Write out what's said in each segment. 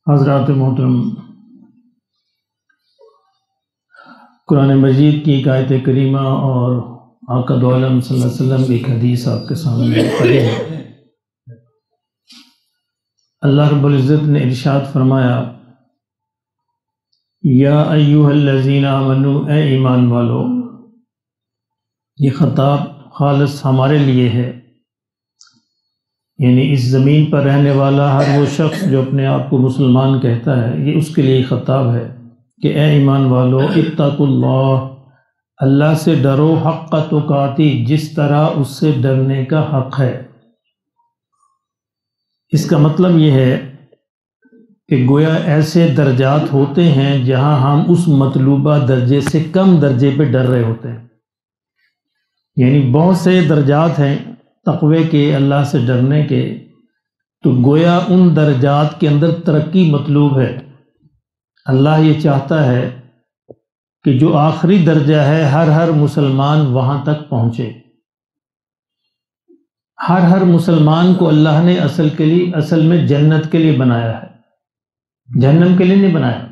حضرات محترم، قرآن مجید کی ایک آیت کریمہ اور آقا دو عالم صلی اللہ علیہ وسلم کی ایک حدیث آپ کے سامنے پڑھی ہے۔ اللہ رب العزت نے ارشاد فرمایا، یا ایھا الذین آمنوا، اے ایمان والو۔ یہ خطاب خالص ہمارے لیے ہے، یعنی اس زمین پر رہنے والا ہر وہ شخص جو اپنے آپ کو مسلمان کہتا ہے، یہ اس کے لیے خطاب ہے کہ اے ایمان والو، اتقوا اللہ، اللہ سے ڈرو، حق تقاتی، جس طرح اس سے ڈرنے کا حق ہے۔ اس کا مطلب یہ ہے کہ گویا ایسے درجات ہوتے ہیں جہاں ہم اس مطلوبہ درجے سے کم درجے پہ ڈر رہے ہوتے ہیں، یعنی بہت سے درجات ہیں تقوی کے، اللہ سے ڈرنے کے، تو گویا ان درجات کے اندر ترقی مطلوب ہے۔ اللہ یہ چاہتا ہے کہ جو آخری درجہ ہے ہر مسلمان وہاں تک پہنچے۔ ہر مسلمان کو اللہ نے اصل میں جنت کے لیے بنایا ہے، جہنم کے لیے نہیں بنایا،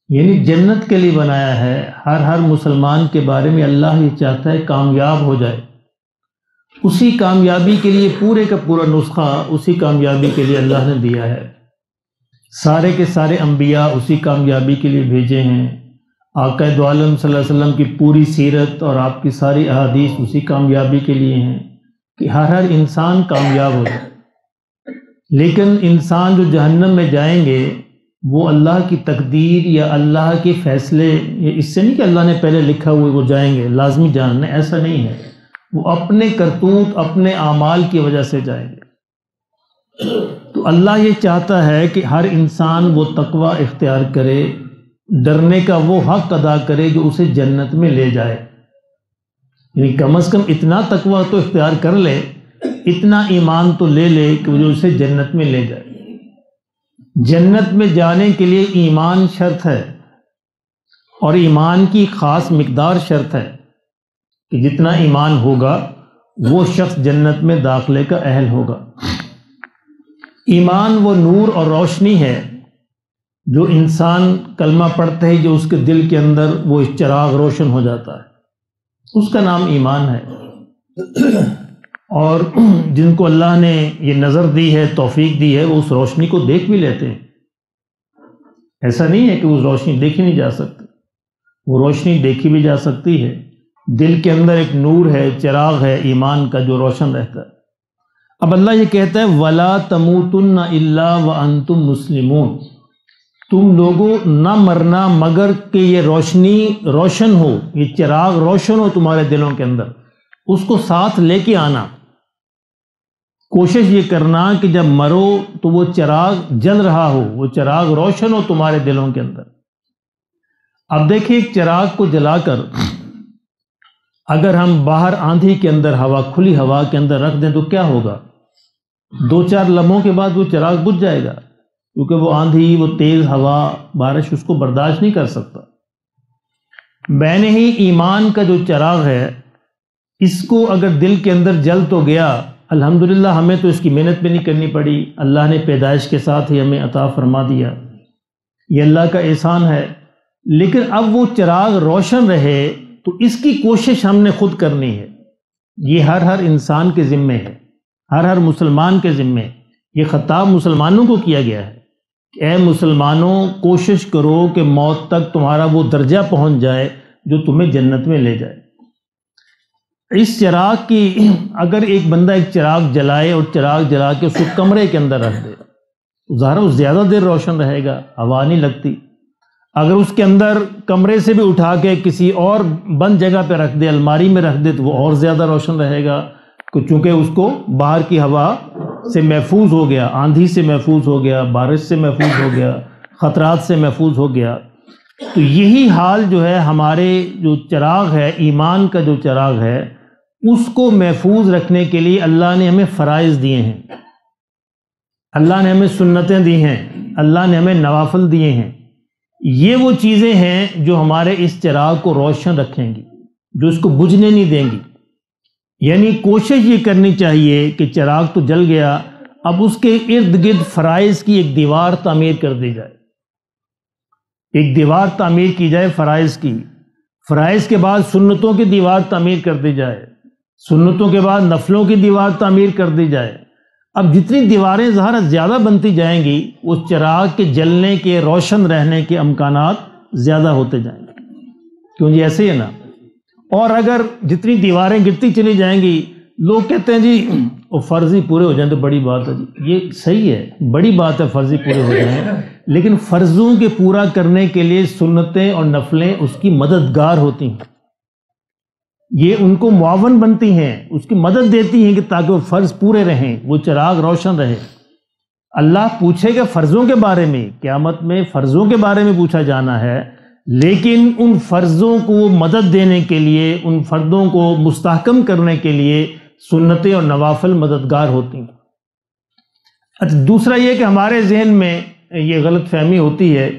یعنی جنت کے لیے بنایا ہے۔ ہر مسلمان کے بارے میں اللہ یہ چاہتا ہے کامیاب ہو جائے، اسی کامیابی کے لیے پورے کا پورا نسخہ اسی کامیابی کے لیے اللہ نے دیا ہے۔ سارے کے سارے انبیاء اسی کامیابی کے لیے بھیجے ہیں۔ آقا دو عالم صلی اللہ علیہ وسلم کی پوری سیرت اور آپ کی ساری احادیث اسی کامیابی کے لیے ہیں کہ ہر انسان کامیاب ہو جائے۔ لیکن انسان جو جہنم میں جائیں گے وہ اللہ کی تقدیر یا اللہ کے فیصلے، اس سے نہیں کہ اللہ نے پہلے لکھا ہوئے وہ جائیں گے لازمی جاننا، ایسا نہیں ہے، وہ اپنے کرتوت اپنے اعمال کی وجہ سے جائیں گے۔ تو اللہ یہ چاہتا ہے کہ ہر انسان وہ تقوی اختیار کرے، ڈرنے کا وہ حق ادا کرے جو اسے جنت میں لے جائے، یعنی کم از کم اتنا تقوی تو اختیار کر لے، اتنا ایمان تو لے لے کہ وہ جو اسے جنت میں لے جائے۔ جنت میں جانے کے لیے ایمان شرط ہے، اور ایمان کی خاص مقدار شرط ہے کہ جتنا ایمان ہوگا وہ شخص جنت میں داخلے کا اہل ہوگا۔ ایمان وہ نور اور روشنی ہے جو انسان کلمہ پڑھتے ہی جو اس کے دل کے اندر وہ چراغ روشن ہو جاتا ہے، اس کا نام ایمان ہے۔ اور جن کو اللہ نے یہ نظر دی ہے، توفیق دی ہے، وہ اس روشنی کو دیکھ بھی لیتے ہیں۔ ایسا نہیں ہے کہ وہ روشنی دیکھی نہیں جا سکتی، وہ روشنی دیکھی بھی جا سکتی ہے۔ دل کے اندر ایک نور ہے، چراغ ہے ایمان کا جو روشن رہتا ہے۔ اب اللہ یہ کہتا ہے وَلَا تَمُوتُنَّ إِلَّا وَأَنْتُمْ مُسْلِمُونَ، تم لوگوں نہ مرنا مگر کہ یہ روشنی روشن ہو، یہ چراغ روشن ہو تمہارے دلوں کے اندر، اس کو ساتھ لے کے آنا۔ کوشش یہ کرنا کہ جب مرو تو وہ چراغ جل رہا ہو، وہ چراغ روشن ہو تمہارے دلوں کے اندر۔ اب دیکھیں ایک چراغ کو جلا کر اگر ہم باہر آندھی کے اندر، ہوا کھلی ہوا کے اندر رکھ دیں تو کیا ہوگا؟ 2-4 لمحوں کے بعد وہ چراغ بجھ جائے گا، کیونکہ وہ آندھی، وہ تیز ہوا، بارش اس کو برداشت نہیں کر سکتا۔ میں ہی ایمان کا جو چراغ ہے، اس کو اگر دل کے اندر جل تو گیا، الحمدللہ ہمیں تو اس کی محنت بھی نہیں کرنی پڑی، اللہ نے پیدائش کے ساتھ ہی ہمیں عطا فرما دیا، یہ اللہ کا احسان ہے۔ لیکن اب وہ چراغ روشن رہے تو اس کی کوشش ہم نے خود کرنی ہے۔ یہ ہر انسان کے ذمے ہے، ہر مسلمان کے ذمے ہے۔ یہ خطاب مسلمانوں کو کیا گیا ہے کہ اے مسلمانوں، کوشش کرو کہ موت تک تمہارا وہ درجہ پہنچ جائے جو تمہیں جنت میں لے جائے۔ اس چراغ کی اگر ایک بندہ ایک چراغ جلائے اور چراغ جلا کے اس کو کمرے کے اندر رکھ دے تو ظاہر وہ زیادہ دیر روشن رہے گا، ہوا نہیں لگتی۔ اگر اس کے اندر کمرے سے بھی اٹھا کے کسی اور بند جگہ پہ رکھ دے، الماری میں رکھ دے، تو وہ اور زیادہ روشن رہے گا، چونکہ اس کو باہر کی ہوا سے محفوظ ہو گیا، آندھی سے محفوظ ہو گیا، بارش سے محفوظ ہو گیا، خطرات سے محفوظ ہو گیا۔ تو یہی حال جو ہے ہمارے جو چراغ ہے، ایمان کا جو چراغ ہے، اس کو محفوظ رکھنے کے لیے اللہ نے ہمیں فرائض دیے ہیں، اللہ نے ہمیں سنتیں دی ہیں، اللہ نے ہمیں نوافل دیے ہیں۔ یہ وہ چیزیں ہیں جو ہمارے اس چراغ کو روشن رکھیں گی، جو اس کو بجھنے نہیں دیں گی۔ یعنی کوشش یہ کرنی چاہیے کہ چراغ تو جل گیا، اب اس کے ارد گرد فرائض کی ایک دیوار تعمیر کر دی جائے، ایک دیوار تعمیر کی جائے فرائض کی، فرائض کے بعد سنتوں کی دیوار تعمیر کر دی جائے، سنتوں کے بعد نفلوں کی دیوار تعمیر کر دی جائے۔ اب جتنی دیواریں ظاہر زیادہ بنتی جائیں گی، اس چراغ کے جلنے کے، روشن رہنے کے امکانات زیادہ ہوتے جائیں گے، کیوں جی ایسے ہی ہے نا؟ اور اگر جتنی دیواریں گرتی چلی جائیں گی، لوگ کہتے ہیں جی وہ فرض ہی پورے ہو جائیں تو بڑی بات ہے جی، یہ صحیح ہے، بڑی بات ہے فرض ہی پورے ہو جائیں، لیکن فرضوں کے پورا کرنے کے لیے سنتیں اور نفلیں اس کی مددگار ہوتی ہیں، یہ ان کو معاون بنتی ہیں، اس کی مدد دیتی ہیں کہ تاکہ وہ فرض پورے رہیں، وہ چراغ روشن رہے۔ اللہ پوچھے گا فرضوں کے بارے میں، قیامت میں فرضوں کے بارے میں پوچھا جانا ہے، لیکن ان فرضوں کو مدد دینے کے لیے، ان فرضوں کو مستحکم کرنے کے لیے سنتیں اور نوافل مددگار ہوتی ہیں۔ اچھا، دوسرا یہ کہ ہمارے ذہن میں یہ غلط فہمی ہوتی ہے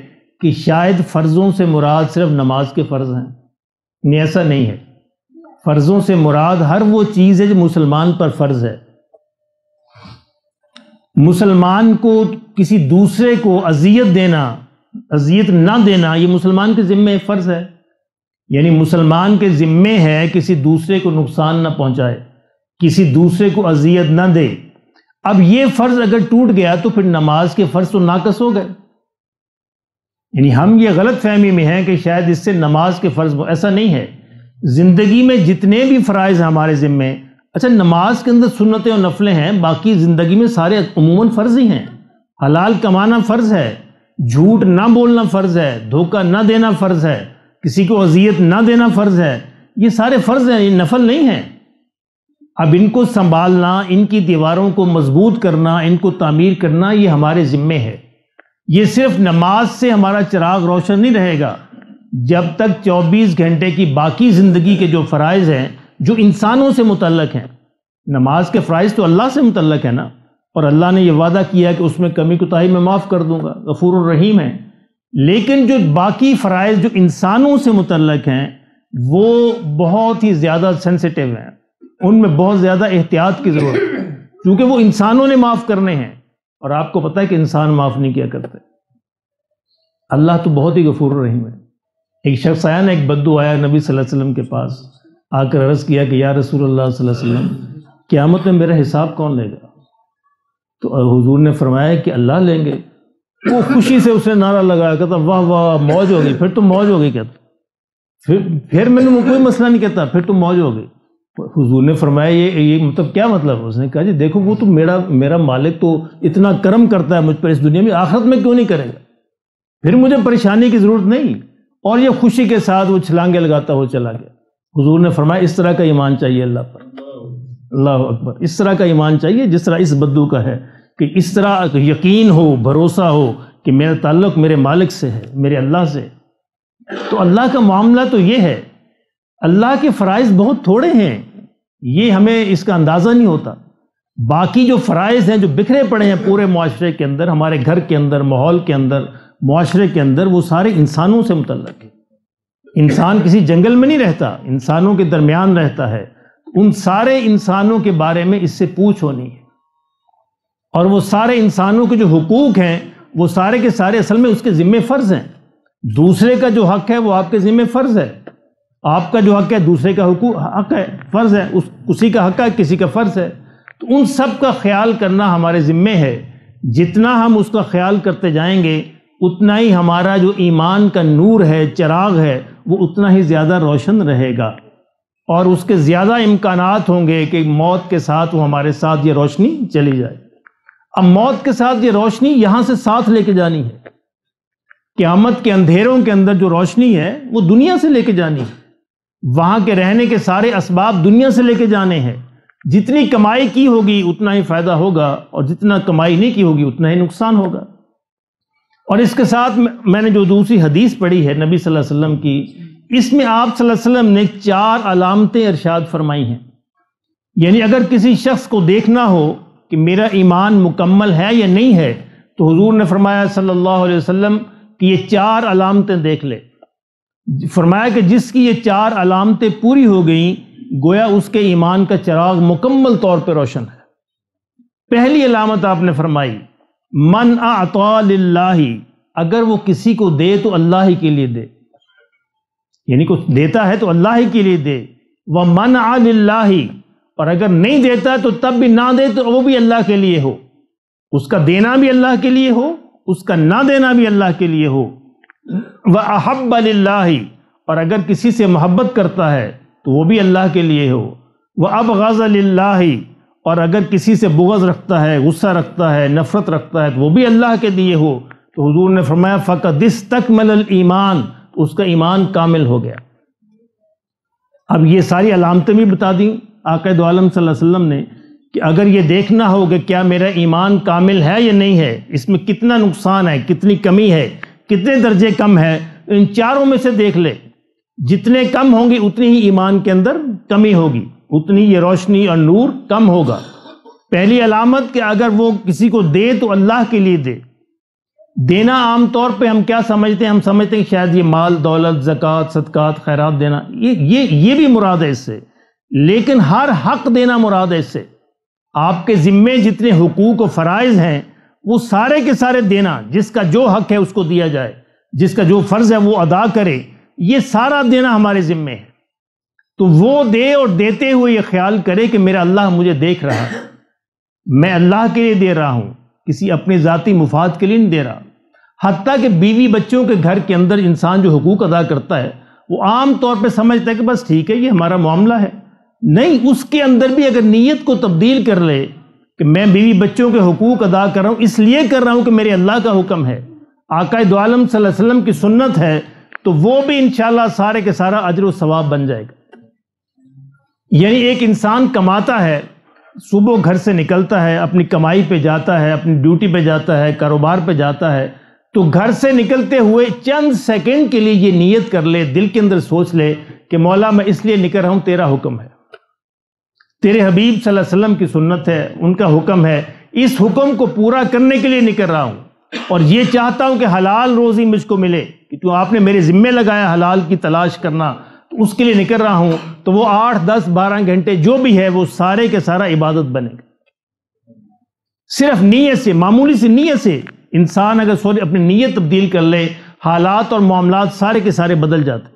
کہ شاید فرضوں سے مراد صرف نماز کے فرض ہیں، نہیں، ایسا نہیں ہے۔ فرضوں سے مراد ہر وہ چیز ہے جو مسلمان پر فرض ہے۔ مسلمان کو کسی دوسرے کو اذیت دینا، اذیت نہ دینا، یہ مسلمان کے ذمے فرض ہے، یعنی مسلمان کے ذمے ہے کسی دوسرے کو نقصان نہ پہنچائے، کسی دوسرے کو اذیت نہ دے۔ اب یہ فرض اگر ٹوٹ گیا تو پھر نماز کے فرض تو ناقص ہو گئے، یعنی ہم یہ غلط فہمی میں ہیں کہ شاید اس سے نماز کے فرض، ایسا نہیں ہے۔ زندگی میں جتنے بھی فرائض ہیں ہمارے ذمے، اچھا نماز کے اندر سنتیں اور نفلیں ہیں، باقی زندگی میں سارے عموماً فرض ہی ہیں۔ حلال کمانا فرض ہے، جھوٹ نہ بولنا فرض ہے، دھوکہ نہ دینا فرض ہے، کسی کو اذیت نہ دینا فرض ہے، یہ سارے فرض ہیں، یہ نفل نہیں ہیں۔ اب ان کو سنبھالنا، ان کی دیواروں کو مضبوط کرنا، ان کو تعمیر کرنا، یہ ہمارے ذمے ہے۔ یہ صرف نماز سے ہمارا چراغ روشن نہیں رہے گا، جب تک 24 گھنٹے کی باقی زندگی کے جو فرائض ہیں، جو انسانوں سے متعلق ہیں، نماز کے فرائض تو اللہ سے متعلق ہے نا، اور اللہ نے یہ وعدہ کیا کہ اس میں کمی کوتاہی میں معاف کر دوں گا، غفور الرحیم ہے۔ لیکن جو باقی فرائض جو انسانوں سے متعلق ہیں، وہ بہت ہی زیادہ سینسیٹیو ہیں، ان میں بہت زیادہ احتیاط کی ضرورت ہے، کیونکہ وہ انسانوں نے معاف کرنے ہیں، اور آپ کو پتہ ہے کہ انسان معاف نہیں کیا کرتے، اللہ تو بہت ہی غفور الرحیم ہے۔ ایک شخص آیا نا، ایک بدو آیا نبی صلی اللہ علیہ وسلم کے پاس، آ کر عرض کیا کہ یا رسول اللہ صلی اللہ علیہ وسلم، قیامت میں میرا حساب کون لے گا؟ تو حضور نے فرمایا کہ اللہ لیں گے۔ وہ خوشی سے اس نے نعرہ لگایا، کہتا واہ واہ موج ہو گئی، پھر تو موج ہو گئی، کہتا پھر میں نے کوئی مسئلہ نہیں، کہتا پھر تو موج ہو گئی۔ حضور نے فرمایا یہ مطلب کیا مطلب؟ اس نے کہا جی دیکھو وہ تو میرا مالک تو اتنا کرم کرتا ہے مجھ پر اس دنیا میں، آخرت میں کیوں نہیں کرے گا؟ پھر مجھے پریشانی کی ضرورت نہیں۔ اور یہ خوشی کے ساتھ وہ چھلانگے لگاتا ہوا چلا گیا۔ حضور نے فرمایا اس طرح کا ایمان چاہیے اللہ پر، اللہ اکبر، اس طرح کا ایمان چاہیے جس طرح اس بدو کا ہے، کہ اس طرح یقین ہو، بھروسہ ہو کہ میرا تعلق میرے مالک سے ہے، میرے اللہ سے۔ تو اللہ کا معاملہ تو یہ ہے، اللہ کے فرائض بہت تھوڑے ہیں، یہ ہمیں اس کا اندازہ نہیں ہوتا۔ باقی جو فرائض ہیں جو بکھرے پڑے ہیں پورے معاشرے کے اندر، ہمارے گھر کے اندر، ماحول کے اندر، معاشرے کے اندر، وہ سارے انسانوں سے متعلق ہیں۔ انسان کسی جنگل میں نہیں رہتا، انسانوں کے درمیان رہتا ہے، ان سارے انسانوں کے بارے میں اس سے پوچھ ہونی ہے، اور وہ سارے انسانوں کے جو حقوق ہیں وہ سارے کے سارے اصل میں اس کے ذمہ فرض ہیں۔ دوسرے کا جو حق ہے وہ آپ کے ذمہ فرض ہے، آپ کا جو حق ہے دوسرے کا حق ہے، فرض ہے، کسی کا حق ہے کسی کا فرض ہے، تو ان سب کا خیال کرنا ہمارے ذمہ ہے۔ جتنا ہم اس کا خیال کرتے جائیں گے اتنا ہی ہمارا جو ایمان کا نور ہے، چراغ ہے، وہ اتنا ہی زیادہ روشن رہے گا، اور اس کے زیادہ امکانات ہوں گے کہ موت کے ساتھ وہ ہمارے ساتھ یہ روشنی چلی جائے۔ اب موت کے ساتھ یہ روشنی یہاں سے ساتھ لے کے جانی ہے، قیامت کے اندھیروں کے اندر جو روشنی ہے وہ دنیا سے لے کے جانی ہے، وہاں کے رہنے کے سارے اسباب دنیا سے لے کے جانے ہیں۔ جتنی کمائی کی ہوگی اتنا ہی فائدہ ہوگا، اور جتنا کمائی نہیں کی ہوگی اتنا ہی نقصان ہوگا۔ اور اس کے ساتھ میں نے جو دوسری حدیث پڑھی ہے نبی صلی اللہ علیہ وسلم کی، اس میں آپ صلی اللہ علیہ وسلم نے 4 علامتیں ارشاد فرمائی ہیں، یعنی اگر کسی شخص کو دیکھنا ہو کہ میرا ایمان مکمل ہے یا نہیں ہے، تو حضور نے فرمایا صلی اللہ علیہ وسلم کہ یہ 4 علامتیں دیکھ لے۔ فرمایا کہ جس کی یہ 4 علامتیں پوری ہو گئیں، گویا اس کے ایمان کا چراغ مکمل طور پہ روشن ہے۔ پہلی علامت آپ نے فرمائی من اعطا للہ، اگر وہ کسی کو دے تو اللہ ہی کے لیے دے، یعنی کچھ دیتا ہے تو اللہ ہی کے لیے دے، ومنع للہ، اور اگر نہیں دیتا تو تب بھی نہ دے تو وہ بھی اللہ کے لیے ہو، اس کا دینا بھی اللہ کے لیے ہو، اس کا نہ دینا بھی اللہ کے لیے ہو، وَأَحَبَّ لِلَّهِ، اور اگر کسی سے محبت کرتا ہے تو وہ بھی اللہ کے لیے ہو، وَأَبْغَضَ لِلَّهِ، اور اگر کسی سے بغض رکھتا ہے، غصہ رکھتا ہے، نفرت رکھتا ہے تو وہ بھی اللہ کے لیے ہو، تو حضور نے فرمایا فَقَدِ اسْتَكْمَلَ الْإِيمَانِ، اس کا ایمان کامل ہو گیا۔ اب یہ ساری علامتیں بھی بتا دیں آقا دو عالم صلی اللہ علیہ وسلم نے کہ اگر یہ دیکھنا ہو کہ کیا میرا ایمان کامل ہے یا نہیں ہے، اس میں کتنا نقصان ہے، کتنی کمی ہے، کتنے درجے کم ہے، ان چاروں میں سے دیکھ لے، جتنے کم ہوں گے اتنی ہی ایمان کے اندر کمی ہوگی، اتنی یہ روشنی اور نور کم ہوگا۔ پہلی علامت کہ اگر وہ کسی کو دے تو اللہ کے لیے دے۔ دینا عام طور پہ ہم کیا سمجھتے ہیں؟ ہم سمجھتے ہیں کہ شاید یہ مال دولت، زکوٰۃ، صدقات، خیرات دینا، یہ بھی مراد ہے اس سے، لیکن ہر حق دینا مراد ہے اس سے۔ آپ کے ذمے جتنے حقوق و فرائض ہیں وہ سارے کے سارے دینا، جس کا جو حق ہے اس کو دیا جائے، جس کا جو فرض ہے وہ ادا کرے، یہ سارا دینا ہمارے ذمے ہے۔ تو وہ دے اور دیتے ہوئے یہ خیال کرے کہ میرا اللہ مجھے دیکھ رہا ہے، میں اللہ کے لیے دے رہا ہوں، کسی اپنے ذاتی مفاد کے لیے نہیں دے رہا۔ حتیٰ کہ بیوی بچوں کے گھر کے اندر انسان جو حقوق ادا کرتا ہے وہ عام طور پہ سمجھتا ہے کہ بس ٹھیک ہے یہ ہمارا معاملہ ہے، نہیں، اس کے اندر بھی اگر نیت کو تبدیل کر لے کہ میں بیوی بچوں کے حقوق ادا کر رہا ہوں اس لیے کر رہا ہوں کہ میرے اللہ کا حکم ہے، آقا دو عالم صلی اللہ علیہ وسلم کی سنت ہے، تو وہ بھی انشاءاللہ سارے کے سارا اجر و ثواب بن جائے گا۔ یعنی ایک انسان کماتا ہے، صبح گھر سے نکلتا ہے، اپنی کمائی پہ جاتا ہے، اپنی ڈیوٹی پہ جاتا ہے، کاروبار پہ جاتا ہے، تو گھر سے نکلتے ہوئے چند سیکنڈ کے لیے یہ نیت کر لے، دل کے اندر سوچ لے کہ مولا میں اس لیے نکل رہا ہوں، تیرا حکم ہے، تیرے حبیب صلی اللہ علیہ وسلم کی سنت ہے، ان کا حکم ہے، اس حکم کو پورا کرنے کے لیے نکل رہا ہوں، اور یہ چاہتا ہوں کہ حلال روزی مجھ کو ملے، کہ تو آپ نے میرے ذمے لگایا حلال کی تلاش کرنا، تو اس کے لیے نکل رہا ہوں، تو وہ 8، 10، 12 گھنٹے جو بھی ہے وہ سارے کے سارا عبادت بنے گا۔ صرف نیت سے، معمولی سی نیت سے انسان اگر اپنی نیت تبدیل کر لے، حالات اور معاملات سارے کے سارے بدل جاتے ہیں۔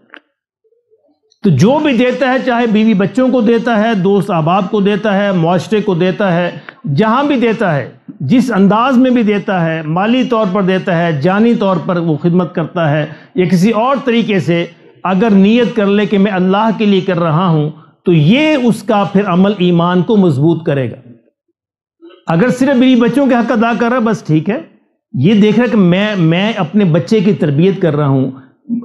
تو جو بھی دیتا ہے، چاہے بیوی بچوں کو دیتا ہے، دوست احباب کو دیتا ہے، معاشرے کو دیتا ہے، جہاں بھی دیتا ہے، جس انداز میں بھی دیتا ہے، مالی طور پر دیتا ہے، جانی طور پر وہ خدمت کرتا ہے، یا کسی اور طریقے سے اگر نیت کر لے کہ میں اللہ کے لیے کر رہا ہوں، تو یہ اس کا پھر عمل ایمان کو مضبوط کرے گا۔ اگر صرف بیوی بچوں کے حق ادا کر رہا ہے، بس ٹھیک ہے، یہ دیکھ رہا ہے کہ میں اپنے بچے کی تربیت کر رہا ہوں،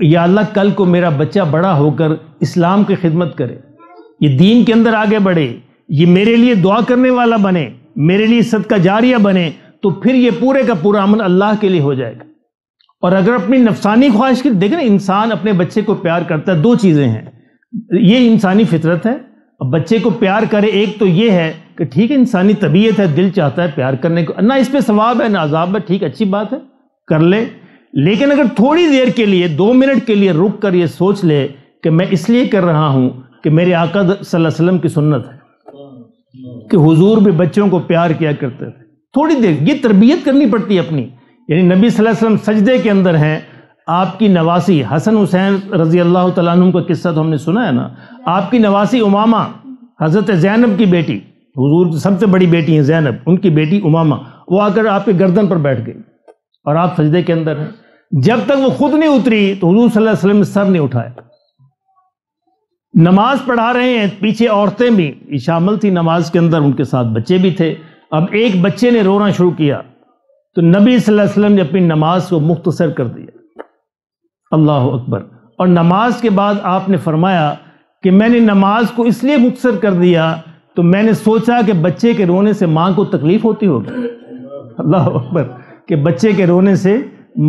یا اللہ کل کو میرا بچہ بڑا ہو کر اسلام کی خدمت کرے، یہ دین کے اندر آگے بڑھے، یہ میرے لیے دعا کرنے والا بنے، میرے لیے صدقہ جاریہ بنے، تو پھر یہ پورے کا پورا عمل اللہ کے لیے ہو جائے گا۔ اور اگر اپنی نفسانی خواہش کی، دیکھیں نا، انسان اپنے بچے کو پیار کرتا ہے، 2 چیزیں ہیں، یہ انسانی فطرت ہے، اب بچے کو پیار کرے، ایک تو یہ ہے کہ ٹھیک ہے انسانی طبیعت ہے، دل چاہتا ہے پیار کرنے کو، نہ اس پہ ثواب ہے نہ عذاب ہے، ٹھیک اچھی بات ہے، کر لے، لیکن اگر تھوڑی دیر کے لیے 2 منٹ کے لیے رک کر یہ سوچ لے کہ میں اس لیے کر رہا ہوں کہ میرے آقا صلی اللہ علیہ وسلم کی سنت ہے کہ حضور بھی بچوں کو پیار کیا کرتے تھے، تھوڑی دیر یہ تربیت کرنی پڑتی ہے اپنی۔ یعنی نبی صلی اللہ علیہ وسلم سجدے کے اندر ہیں، آپ کی نواسی حسن حسین رضی اللہ تعالیٰ عنہ کا قصہ تو ہم نے سنا ہے نا، آپ کی نواسی امامہ حضرت زینب کی بیٹی، حضور کی سب سے بڑی بیٹی ہیں زینب، ان کی بیٹی امامہ، وہ آ کر آپ کے گردن پر بیٹھ گئی اور آپ سجدے کے اندر ہیں، جب تک وہ خود نہیں اتری تو حضور صلی اللہ علیہ وسلم نے سر نہیں اٹھایا۔ نماز پڑھا رہے ہیں، پیچھے عورتیں بھی شامل تھی نماز کے اندر، ان کے ساتھ بچے بھی تھے، اب ایک بچے نے رونا شروع کیا تو نبی صلی اللہ علیہ وسلم نے اپنی نماز کو مختصر کر دیا، اللہ اکبر، اور نماز کے بعد آپ نے فرمایا کہ میں نے نماز کو اس لیے مختصر کر دیا تو میں نے سوچا کہ بچے کے رونے سے ماں کو تکلیف ہوتی ہوگی، اللہ اکبر، کہ بچے کے رونے سے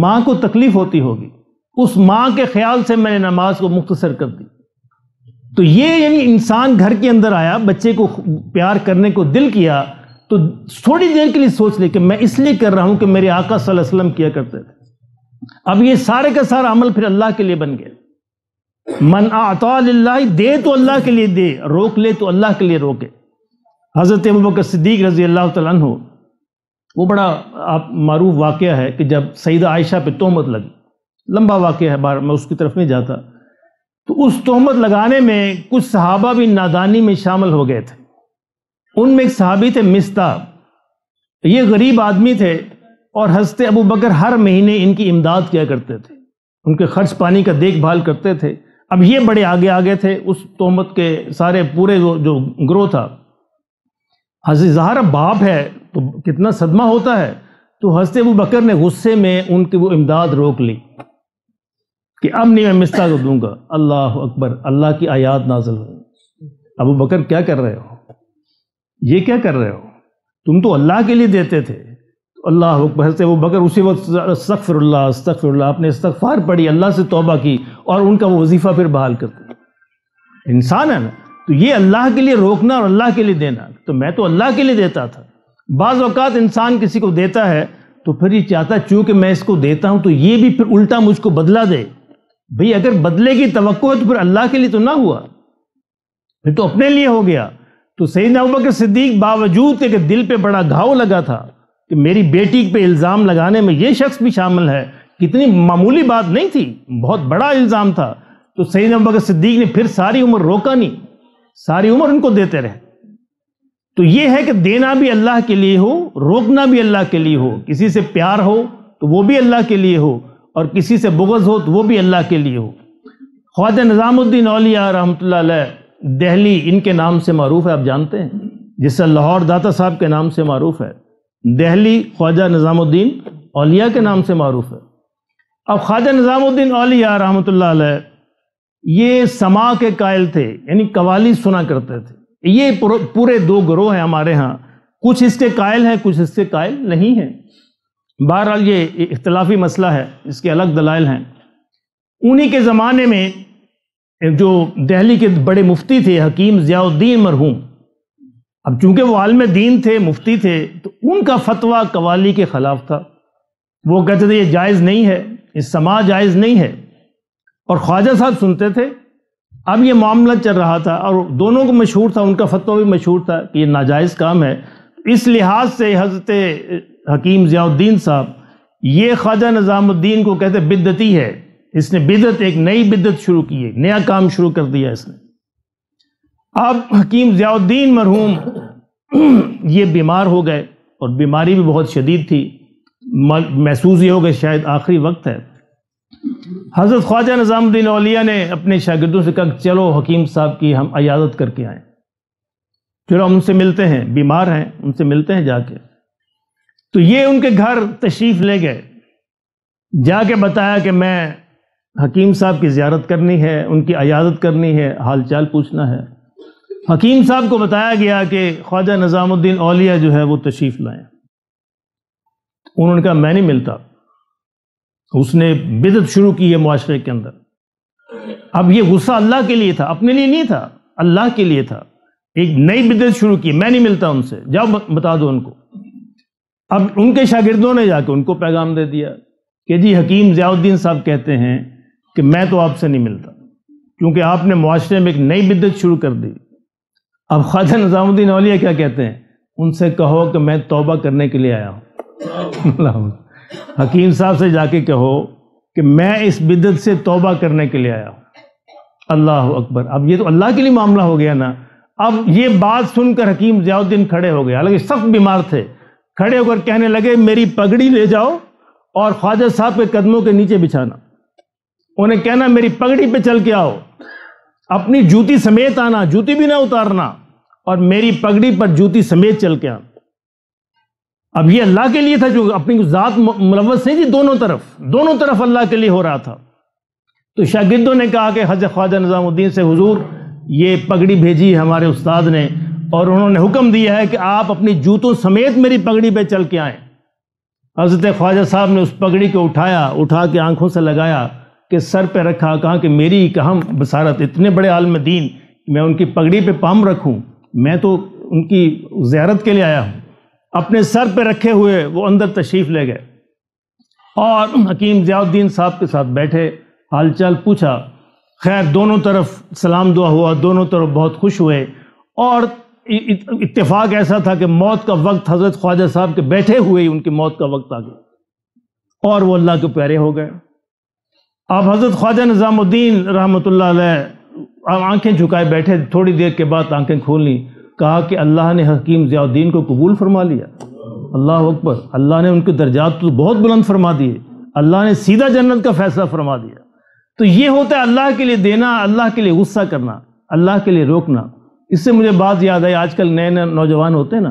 ماں کو تکلیف ہوتی ہوگی، اس ماں کے خیال سے میں نے نماز کو مختصر کر دی۔ تو یہ یعنی انسان گھر کے اندر آیا، بچے کو پیار کرنے کو دل کیا، تو تھوڑی دیر کے لیے سوچ لے کہ میں اس لیے کر رہا ہوں کہ میرے آقا صلی اللہ علیہ وسلم کیا کرتے تھے۔ اب یہ سارے کا سارا عمل پھر اللہ کے لیے بن گیا۔ من اعطا للہ، دے تو اللہ کے لیے دے، روک لے تو اللہ کے لیے روکے۔ حضرت ابوبکر صدیق رضی اللہ تعالیٰ عنہ، وہ بڑا معروف واقعہ ہے کہ جب سیدہ عائشہ پہ تہمت لگی، لمبا واقعہ ہے، میں اس کی طرف نہیں جاتا، تو اس تہمت لگانے میں کچھ صحابہ بھی نادانی میں شامل ہو گئے تھے۔ ان میں ایک صحابی تھے مصطح، یہ غریب آدمی تھے اور حضرت ابوبکر ہر مہینے ان کی امداد کیا کرتے تھے، ان کے خرچ پانی کا دیکھ بھال کرتے تھے۔ اب یہ بڑے آگے تھے اس تہمت کے، سارے پورے جو گروہ تھا۔ حضرت ظاہر باپ ہے تو کتنا صدمہ ہوتا ہے، تو حضرت ابوبکر نے غصے میں ان کی وہ امداد روک لی کہ اب نہیں میں مصطح کو دوں گا۔ اللہ اکبر، اللہ کی آیات نازل ہوئی۔ ابوبکر کیا کر رہے ہو، یہ کیا کر رہے ہو، تم تو اللہ کے لیے دیتے تھے۔ اللہ اکبر، حضرت ابوبکر اسی وقت استغفر اللہ استغفر اللہ، اپنے استغفار پڑھی، اللہ سے توبہ کی، اور ان کا وہ وظیفہ پھر بحال کرتے۔ انسان ہے نا، تو یہ اللہ کے لیے روکنا اور اللہ کے لیے دینا، تو میں تو اللہ کے لیے دیتا تھا۔ بعض اوقات انسان کسی کو دیتا ہے تو پھر یہ چاہتا چونکہ میں اس کو دیتا ہوں تو یہ بھی پھر الٹا مجھ کو بدلہ دے۔ بھئی اگر بدلے کی توقع ہے تو پھر اللہ کے لیے تو نہ ہوا، پھر تو اپنے لیے ہو گیا۔ تو سیدنا ابوبکر صدیق باوجود کہ دل پہ بڑا گھاؤ لگا تھا کہ میری بیٹی پہ الزام لگانے میں یہ شخص بھی شامل ہے، کتنی معمولی بات نہیں تھی، بہت بڑا الزام تھا، تو سیدنا ابوبکر صدیق نے پھر ساری عمر روکا نہیں، ساری عمر ان کو دیتے رہے۔ تو یہ ہے کہ دینا بھی اللہ کے لیے ہو، روکنا بھی اللہ کے لیے ہو، کسی سے پیار ہو تو وہ بھی اللہ کے لیے ہو، اور کسی سے بغض ہو تو وہ بھی اللہ کے لیے ہو۔ خواجہ نظام الدین اولیاء رحمۃ اللہ علیہ دہلی ان کے نام سے معروف ہے، آپ جانتے ہیں، جس سے لاہور داتا صاحب کے نام سے معروف ہے، دہلی خواجہ نظام الدین اولیاء کے نام سے معروف ہے۔ اب خواجہ نظام الدین اولیاء رحمۃ اللہ علیہ یہ سماع کے قائل تھے، یعنی قوالی سنا کرتے تھے۔ یہ پورے دو گروہ ہیں ہمارے ہاں، کچھ اس کے قائل ہیں، کچھ اس کے قائل نہیں ہیں۔ بہرحال یہ اختلافی مسئلہ ہے، اس کے الگ دلائل ہیں۔ انہی کے زمانے میں جو دہلی کے بڑے مفتی تھے حکیم ضیاء الدین مرحوم، اب چونکہ وہ عالم دین تھے، مفتی تھے، تو ان کا فتویٰ قوالی کے خلاف تھا۔ وہ کہتے تھے یہ جائز نہیں ہے، اس سماع جائز نہیں ہے، اور خواجہ صاحب سنتے تھے۔ اب یہ معاملہ چل رہا تھا اور دونوں کو مشہور تھا، ان کا فتویٰ بھی مشہور تھا کہ یہ ناجائز کام ہے۔ اس لحاظ سے حضرت حکیم ضیاء الدین صاحب یہ خواجہ نظام الدین کو کہتے بدعتی ہے، اس نے بدعت، ایک نئی بدعت شروع کی ہے، نیا کام شروع کر دیا اس نے۔ اب حکیم ضیاء الدین مرحوم یہ بیمار ہو گئے، اور بیماری بھی بہت شدید تھی، محسوس یہ ہو گئے شاید آخری وقت ہے۔ حضرت خواجہ نظام الدین اولیاء نے اپنے شاگردوں سے کہا چلو حکیم صاحب کی ہم عیادت کر کے آئیں، چلو ہم ان سے ملتے ہیں، بیمار ہیں، ان سے ملتے ہیں جا کے۔ تو یہ ان کے گھر تشریف لے گئے، جا کے بتایا کہ میں حکیم صاحب کی زیارت کرنی ہے، ان کی عیادت کرنی ہے، حال چال پوچھنا ہے۔ حکیم صاحب کو بتایا گیا کہ خواجہ نظام الدین اولیاء جو ہے وہ تشریف لائیں۔ انہوں نے کہا میں نہیں ملتا، اس نے بدعت شروع کی ہے معاشرے کے اندر۔ اب یہ غصہ اللہ کے لیے تھا، اپنے لیے نہیں تھا، اللہ کے لیے تھا، ایک نئی بدعت شروع کی، میں نہیں ملتا ان سے، جاؤ بتا دو ان کو۔ اب ان کے شاگردوں نے جا کے ان کو پیغام دے دیا کہ جی حکیم ضیاء الدین صاحب کہتے ہیں کہ میں تو آپ سے نہیں ملتا، کیونکہ آپ نے معاشرے میں ایک نئی بدعت شروع کر دی۔ اب خواجہ نظام الدین اولیاء کیا کہتے ہیں، ان سے کہو کہ میں توبہ کرنے کے لیے آیا ہوں۔ حکیم صاحب سے جا کے کہو کہ میں اس بدعت سے توبہ کرنے کے لیے آیا ہوں۔ اللہ اکبر، اب یہ تو اللہ کے لیے معاملہ ہو گیا نا۔ اب یہ بات سن کر حکیم ضیاء الدین کھڑے ہو گئے، حالانکہ سخت بیمار تھے، کھڑے ہو کر کہنے لگے میری پگڑی لے جاؤ اور خواجہ صاحب کے قدموں کے نیچے بچھانا، انہیں کہنا میری پگڑی پہ چل کے آؤ، اپنی جوتی سمیت آنا، جوتی بھی نہ اتارنا، اور میری پگڑی پر جوتی سمیت چل کے آنا۔ اب یہ اللہ کے لیے تھا، جو اپنی ذات ملوث نہیں تھی، دونوں طرف اللہ کے لیے ہو رہا تھا۔ تو شاگردوں نے کہا کہ حضرت خواجہ نظام الدین سے حضور یہ پگڑی بھیجی ہمارے استاد نے، اور انہوں نے حکم دیا ہے کہ آپ اپنی جوتوں سمیت میری پگڑی پہ چل کے آئیں۔ حضرت خواجہ صاحب نے اس پگڑی کو اٹھا کے آنکھوں سے لگایا کہ سر پہ رکھا، کہا کہ میری کہاں بصارت، اتنے بڑے عالم دین، میں ان کی پگڑی پہ پام رکھوں، میں تو ان کی زیارت کے لیے آیا ہوں۔ اپنے سر پہ رکھے ہوئے وہ اندر تشریف لے گئے، اور حکیم ضیاء الدین صاحب کے ساتھ بیٹھے، حال چال پوچھا، خیر دونوں طرف سلام دعا ہوا، دونوں طرف بہت خوش ہوئے، اور اتفاق ایسا تھا کہ موت کا وقت حضرت خواجہ صاحب کے بیٹھے ہوئے ہی ان کی موت کا وقت آ گیا اور وہ اللہ کے پیارے ہو گئے۔ آپ حضرت خواجہ نظام الدین رحمۃ اللہ علیہ آنکھیں جھکائے بیٹھے، تھوڑی دیر کے بعد آنکھیں کھول لیں، کہا کہ اللہ نے حکیم ضیاء الدین کو قبول فرما لیا۔ اللہ اکبر، اللہ نے ان کے درجات تو بہت بلند فرما دیے، اللہ نے سیدھا جنت کا فیصلہ فرما دیا۔ تو یہ ہوتا ہے اللہ کے لیے دینا، اللہ کے لیے غصہ کرنا، اللہ کے لیے روکنا۔ اس سے مجھے بات یاد آئی، آج کل نئے نوجوان ہوتے ہیں نا،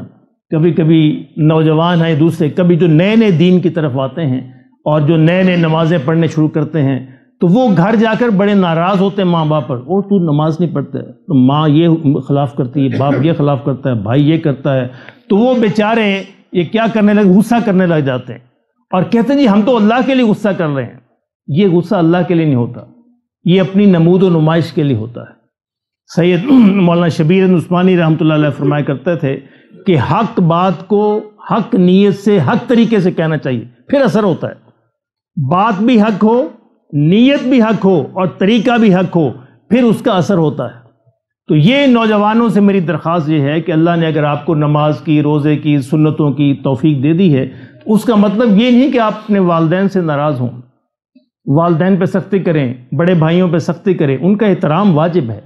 کبھی نوجوان ہیں دوسرے، کبھی جو نئے دین کی طرف آتے ہیں اور جو نئے نمازیں پڑھنے شروع کرتے ہیں، تو وہ گھر جا کر بڑے ناراض ہوتے ہیں ماں باپ پر، وہ تو نماز نہیں پڑھتے، تو ماں یہ خلاف کرتی ہے، باپ یہ خلاف کرتا ہے، بھائی یہ کرتا ہے، تو وہ بیچارے یہ کیا کرنے لگے، غصہ کرنے لگ جاتے ہیں اور کہتے ہیں جی ہم تو اللہ کے لیے غصہ کر رہے ہیں۔ یہ غصہ اللہ کے لیے نہیں ہوتا، یہ اپنی نمود و نمائش کے لیے ہوتا ہے۔ سید مولانا شبیر عثمانی رحمۃ اللہ علیہ فرمایا کرتے تھے کہ حق بات کو حق نیت سے حق طریقے سے کہنا چاہیے، پھر اثر ہوتا ہے۔ بات بھی حق ہو، نیت بھی حق ہو اور طریقہ بھی حق ہو، پھر اس کا اثر ہوتا ہے۔ تو یہ نوجوانوں سے میری درخواست یہ ہے کہ اللہ نے اگر آپ کو نماز کی، روزے کی، سنتوں کی توفیق دے دی ہے، اس کا مطلب یہ نہیں کہ آپ اپنے والدین سے ناراض ہوں، والدین پہ سختی کریں، بڑے بھائیوں پہ سختی کریں، ان کا احترام واجب ہے،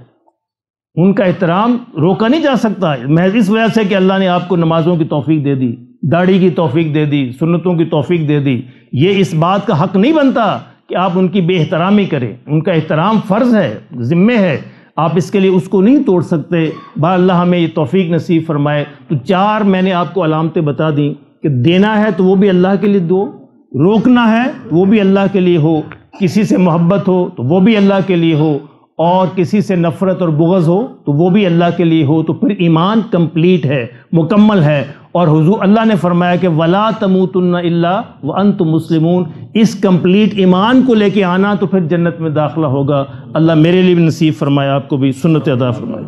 ان کا احترام روکا نہیں جا سکتا ہے محض اس وجہ سے کہ اللہ نے آپ کو نمازوں کی توفیق دے دی، داڑھی کی توفیق دے دی، سنتوں کی توفیق دے دی۔ یہ اس بات کا حق نہیں بنتا کہ آپ ان کی بے احترامی کریں، ان کا احترام فرض ہے، ذمہ ہے، آپ اس کے لیے اس کو نہیں توڑ سکتے۔ بار اللہ ہمیں یہ توفیق نصیب فرمائے۔ تو 4 میں نے آپ کو علامتیں بتا دیں کہ دینا ہے تو وہ بھی اللہ کے لیے دو، روکنا ہے وہ بھی اللہ کے لیے ہو، کسی سے محبت ہو تو وہ بھی اللہ کے لیے ہو، اور کسی سے نفرت اور بغض ہو تو وہ بھی اللہ کے لیے ہو، تو پھر ایمان کمپلیٹ ہے، مکمل ہے۔ اور حضور اللہ نے فرمایا کہ وَلَا تَمُوتُنَّ إِلَّا وَأَنْتُمْ مُسْلِمُونَ، اس کمپلیٹ ایمان کو لے کے آنا تو پھر جنت میں داخلہ ہوگا۔ اللہ میرے لیے بھی نصیب فرمائے، آپ کو بھی سنت ادا فرمائے۔